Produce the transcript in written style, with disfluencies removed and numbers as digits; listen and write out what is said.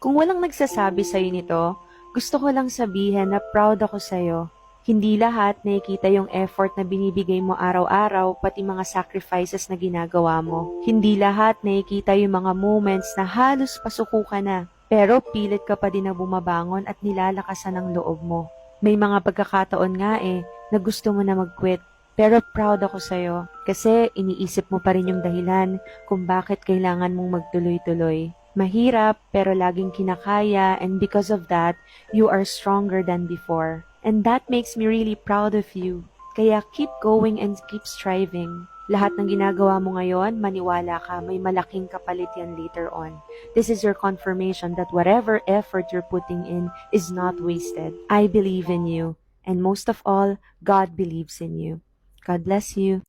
Kung walang nagsasabi sa'yo nito, gusto ko lang sabihin na proud ako sa'yo. Hindi lahat nakikita yung effort na binibigay mo araw-araw, pati mga sacrifices na ginagawa mo. Hindi lahat nakikita yung mga moments na halos pasuko ka na, pero pilit ka pa din na bumabangon at nilalakasan ang loob mo. May mga pagkakataon nga na gusto mo na mag-quit. Pero proud ako sa'yo kasi iniisip mo pa rin yung dahilan kung bakit kailangan mong magtuloy-tuloy. Mahirap pero laging kinakaya, and because of that, you are stronger than before. And that makes me really proud of you. Kaya keep going and keep striving. Lahat ng ginagawa mo ngayon, maniwala ka, may malaking kapalit yan later on. This is your confirmation that whatever effort you're putting in is not wasted. I believe in you. And most of all, God believes in you. God bless you.